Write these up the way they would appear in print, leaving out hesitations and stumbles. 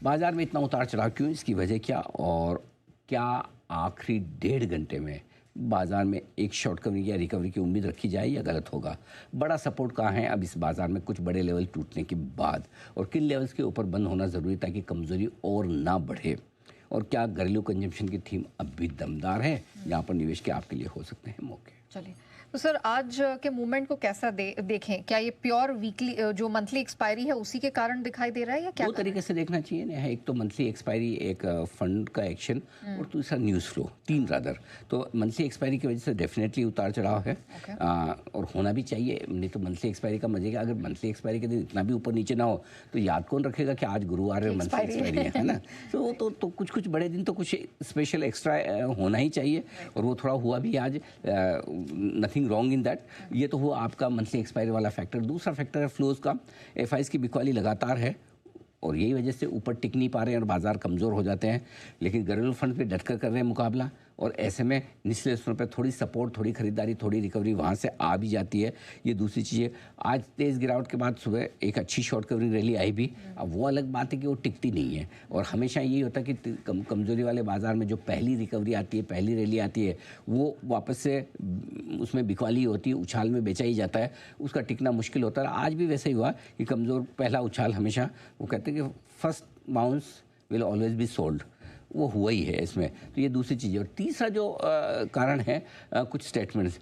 बाजार में इतना उतार चढ़ाव क्यों, इसकी वजह क्या, और क्या आखिरी 1.5 घंटे में बाजार में एक शॉर्ट कवरिंग या रिकवरी की उम्मीद रखी जाए या गलत होगा? बड़ा सपोर्ट कहाँ है अब इस बाजार में कुछ बड़े लेवल टूटने के बाद, और किन लेवल्स के ऊपर बंद होना ज़रूरी ताकि कमज़ोरी और ना बढ़े? और क्या घरेलू कंजम्पशन की थीम अब भी दमदार है, जहाँ पर निवेश के आपके लिए हो सकते हैं मौके? चलिए, तो सर आज के मूवमेंट को कैसा देखें? क्या ये प्योर वीकली जो मंथली एक्सपायरी है उसी के कारण दिखाई दे रहा है या क्या? दो तरीके से देखना चाहिए ना, एक तो मंथली एक्सपायरी, एक फंड का एक्शन, और दूसरा न्यूज़ फ्लो, 3 रादर। तो मंथली एक्सपायरी की वजह से डेफिनेटली उतार चढ़ाव है, और होना भी चाहिए। नहीं तो मंथली एक्सपायरी का मजे का, अगर मंथली एक्सपायरी के दिन इतना भी ऊपर नीचे ना हो तो याद कौन रखेगा कि आज गुरुवार है, मंथली एक्सपायरी है ना। तो कुछ बड़े दिन तो कुछ स्पेशल एक्स्ट्रा होना ही चाहिए, और वो थोड़ा हुआ भी आज। Nothing wrong in that. ये तो हुआ आपका मंथली एक्सपायरी वाला फैक्टर। दूसरा फैक्टर है फ्लोज का। एफआईज की बिकवाली लगातार है, और यही वजह से ऊपर टिक नहीं पा रहे हैं और बाजार कमज़ोर हो जाते हैं। लेकिन घरेलू फंड पे डटकर कर रहे हैं मुकाबला, और ऐसे में निचले स्तरों पर थोड़ी सपोर्ट, थोड़ी खरीदारी, थोड़ी रिकवरी वहाँ से आ भी जाती है। ये दूसरी चीज़ है। आज तेज़ गिरावट के बाद सुबह एक अच्छी शॉर्ट कवरिंग रैली आई भी। अब वो अलग बात है कि वो टिकती नहीं है, और हमेशा यही होता है कि कमज़ोरी वाले बाजार में जो पहली रिकवरी आती है, पहली रैली आती है, वो वापस से उसमें बिकवाली होती है, उछाल में बेचा ही जाता है, उसका टिकना मुश्किल होता है। आज भी वैसे ही हुआ कि कमज़ोर पहला उछाल हमेशा, वो कहते हैं कि first bounce will always be sold, वो हुआ ही है इसमें। तो ये दूसरी चीज़ है। और तीसरा जो कारण है, कुछ स्टेटमेंट्स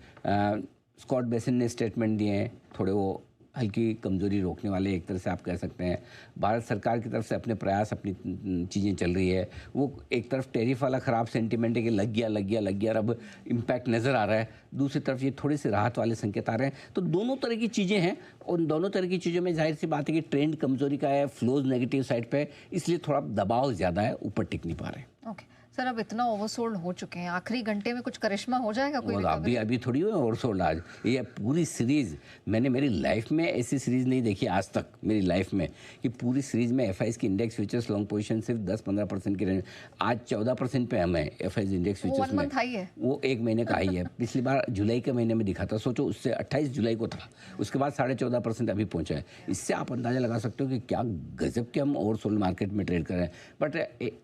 स्कॉट बेसिन ने स्टेटमेंट दिए हैं, थोड़े वो हल्की कमज़ोरी रोकने वाले, एक तरह से आप कह सकते हैं। भारत सरकार की तरफ से अपने प्रयास, अपनी चीज़ें चल रही है। वो एक तरफ टैरिफ वाला ख़राब सेंटिमेंट है कि लग गया, अब इम्पैक्ट नज़र आ रहा है। दूसरी तरफ ये थोड़ी सी राहत वाले संकेत आ रहे हैं। तो दोनों तरह की चीज़ें हैं, और दोनों तरह की चीज़ों में जाहिर सी बात है कि ट्रेंड कमज़ोरी का है, फ्लोज नेगेटिव साइड पे है, इसलिए थोड़ा दबाव ज़्यादा है, ऊपर टिक नहीं पा रहे हैं। ओके सर, अब इतना ओवरसोल्ड हो चुके हैं, आखिरी घंटे में कुछ करिश्मा हो जाएगा कोई? अभी थोड़ी हुआ ओवरसोल्ड। आज ये पूरी सीरीज़, मैंने मेरी लाइफ में ऐसी सीरीज़ नहीं देखी आज तक मेरी लाइफ में, कि पूरी सीरीज़ में एफआईज की इंडेक्स फ्यूचर्स लॉन्ग पोजीशन सिर्फ 10-15% की रेंज। आज 14% पे हम है एफआईज इंडेक्स फ्यूचर्स में। वो 1 महीने का हाई है। पिछली बार जुलाई के महीने में दिखा था, सोचो उससे 28 जुलाई को था, उसके बाद 14.5% अभी पहुंचा है। इससे आप अंदाज़ा लगा सकते हो कि क्या गजब के हम ओवरसोल्ड मार्केट में ट्रेड कर रहे हैं। बट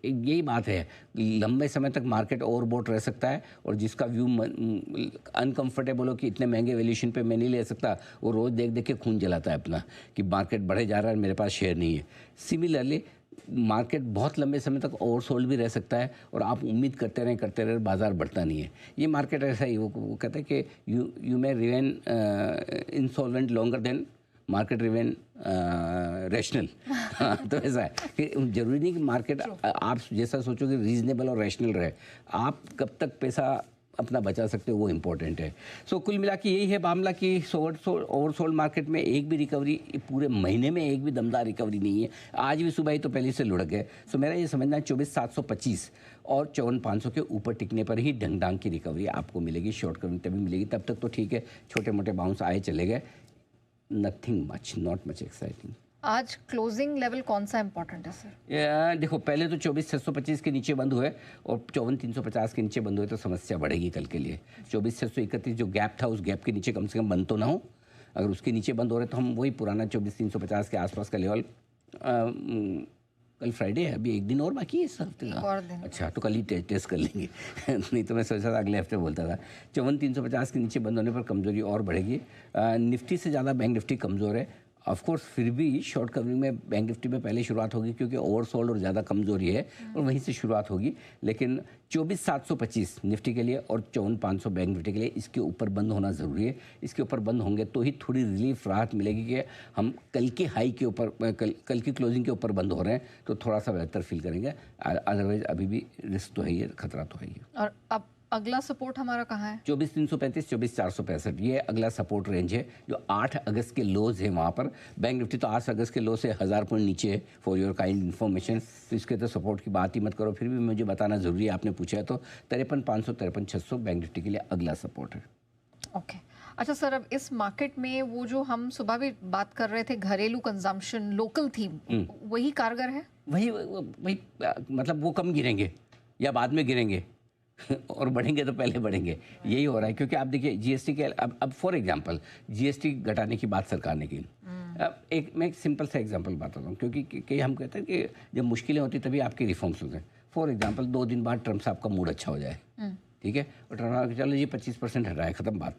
यही बात है, लंबे समय तक मार्केट ओवरबॉट रह सकता है, और जिसका व्यू अनकंफर्टेबल हो कि इतने महंगे वैल्यूएशन पे मैं नहीं ले सकता, वो रोज़ देख देख के खून जलाता है अपना कि मार्केट बढ़े जा रहा है, मेरे पास शेयर नहीं है। सिमिलरली मार्केट बहुत लंबे समय तक ओवरसोल्ड भी रह सकता है, और आप उम्मीद करते रहे बाजार बढ़ता नहीं है। ये मार्केट ऐसा ही, वो कहते हैं कि you may remain insolvent longer than market remain rational. तो ऐसा है कि जरूरी नहीं कि मार्केट आप जैसा सोचो कि रीजनेबल और रैशनल रहे। आप कब तक पैसा अपना बचा सकते हो, वो इम्पोर्टेंट है। सो कुल मिला के यही है मामला कि ओवरसोल्ड मार्केट में एक भी रिकवरी, पूरे महीने में एक भी दमदार रिकवरी नहीं है। आज भी सुबह ही तो पहले से लुढ़क गए। सो मेरा ये समझना है 24,725 और 54,500 के ऊपर टिकने पर ही ढंग ढांग की रिकवरी आपको मिलेगी। शॉर्ट कवरिंग तभी मिलेगी, तब तक तो ठीक है, छोटे मोटे बाउंस आए चले गए, nothing much, not much exciting. आज क्लोजिंग लेवल कौन सा इंपॉर्टेंट है सर? देखो, पहले तो 24,625 के नीचे बंद हुए और 54,350 के नीचे बंद हुए तो समस्या बढ़ेगी कल के लिए। 24,631 जो गैप था, उस गैप के नीचे कम से कम बंद तो ना हो। अगर उसके नीचे बंद हो रहे तो हम वही पुराना 24,350 के आसपास का लेवल, कल फ्राइडे है, अभी एक दिन और बाकी है इस हफ्ते का। अच्छा, तो कल ही टेस्ट कर लेंगे। नहीं तो मैं सोचा था अगले हफ्ते बोलता था। 54,350 के नीचे बंद होने पर कमजोरी और बढ़ेगी। निफ्टी से ज़्यादा बैंक निफ्टी कमज़ोर है। ऑफ कोर्स फिर भी शॉर्ट कवरिंग में बैंक निफ्टी में पहले शुरुआत होगी क्योंकि ओवरसोल्ड और ज़्यादा कमजोरी है, और वहीं से शुरुआत होगी। लेकिन 24,725 निफ्टी के लिए और 54,500 बैंक निफ्टी के लिए इसके ऊपर बंद होना ज़रूरी है। इसके ऊपर बंद होंगे तो ही थोड़ी रिलीफ राहत मिलेगी कि हम कल के हाई के ऊपर, कल की क्लोजिंग के ऊपर बंद हो रहे हैं तो थोड़ा सा बेहतर फील करेंगे। अदरवाइज अभी भी रिस्क तो है ही, खतरा तो है ही। और अब अगला सपोर्ट हमारा कहाँ है? 24,335, 24,465 ये अगला सपोर्ट रेंज है जो 8 अगस्त के लोज है वहाँ पर। बैंक निफ्टी तो 8 अगस्त के लो से 1000 पॉइंट नीचे है, फॉर योर काइंड इन्फॉर्मेशन। तो इसके तो सपोर्ट की बात ही मत करो, फिर भी मुझे बताना ज़रूरी है, आपने पूछा है तो। 53,500, 53,600 बैंक निफ्टी के लिए अगला सपोर्ट है। ओके अच्छा सर, अब इस मार्केट में वो जो हम सुबह भी बात कर रहे थे, घरेलू कंजम्पशन, लोकल थीम, वही कारगर है? वही मतलब वो कम गिरेंगे या बाद में गिरेंगे और बढ़ेंगे तो पहले बढ़ेंगे, यही हो रहा है। क्योंकि आप देखिए जीएसटी के अब फॉर एग्जांपल जीएसटी घटाने की बात सरकार ने की, मैं एक सिंपल सा एग्जांपल बताता हूँ, क्योंकि कि हम कहते हैं कि जब मुश्किलें होती तभी आपके रिफॉर्म्स होते हैं। फॉर एग्जांपल 2 दिन बाद ट्रम्प साहब का मूड अच्छा हो जाए, ठीक है, और ट्रम्प साहब चलो जी 25% हटाए, ख़त्म बात,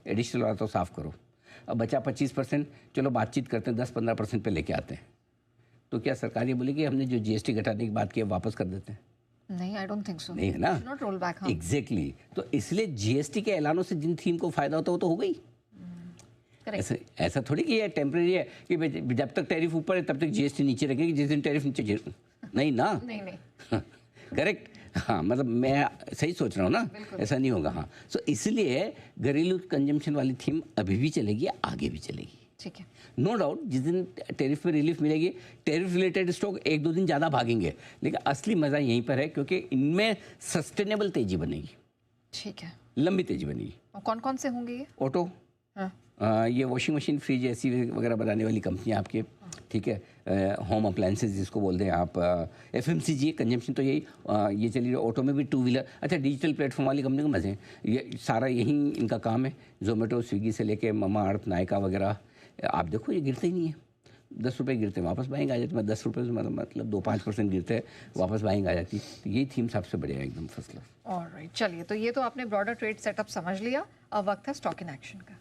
एडिशनल वाला तो साफ़ करो, अब बचा 25%, चलो बातचीत करते हैं 10-15% पे लेके आते हैं, तो क्या सरकार ये बोलेगी हमने जो जीएसटी घटाने की बात की वापस कर देते हैं? नहीं, आई डोंट थिंक सो। नहीं है ना, नॉट रोल बैक। एग्जैक्टली। तो इसलिए जीएसटी के ऐलानों से जिन थीम को फायदा होता है वो तो हो गई। ऐसा थोड़ी कि ये टेम्परेरी है कि जब तक टैरिफ ऊपर है तब तक जीएसटी नीचे रखेगी, जिस दिन टैरिफ नीचे नहीं ना। नहीं करेक्ट। हाँ, मतलब मैं सही सोच रहा हूँ ना, ऐसा नहीं होगा। हाँ, सो इसलिए घरेलू कंजम्पशन वाली थीम अभी भी चलेगी, आगे भी चलेगी। ठीक है, नो डाउट जिस दिन टैरिफ पे रिलीफ मिलेगी, टैरिफ रिलेटेड स्टॉक 1-2 दिन ज़्यादा भागेंगे, लेकिन असली मज़ा यहीं पर है क्योंकि इनमें सस्टेनेबल तेजी बनेगी। ठीक है, लंबी तेजी बनेगी। और कौन कौन से होंगे ये? ऑटो, हाँ। ये वॉशिंग मशीन, फ्रिज, एसी वगैरह बनाने वाली कंपनियां आपके, ठीक है, होम अप्लायंसेज जिसको बोलते हैं आप, एफएमसीजी कंजम्पशन तो यही ये चली रही। ऑटो में भी 2 व्हीलर, अच्छा डिजिटल प्लेटफॉर्म वाली कंपनी को मज़े हैं, ये सारा यही इनका काम है। जोमेटो, स्विगी से लेके ममा अर्थ, नायका वगैरह, आप देखो ये गिरते ही नहीं है। 10 रुपये गिरते हैं वापस बाइंग आ जाती है, 10 रुपये से मतलब 2-5% गिरते हैं वापस बाइंग आ जाती है। तो यही थीम सबसे बढ़िया है, एकदम फर्स्ट क्लास। ऑलराइट, चलिए, तो ये तो आपने ब्रॉडर ट्रेड सेटअप समझ लिया, अब वक्त है स्टॉक इन एक्शन का।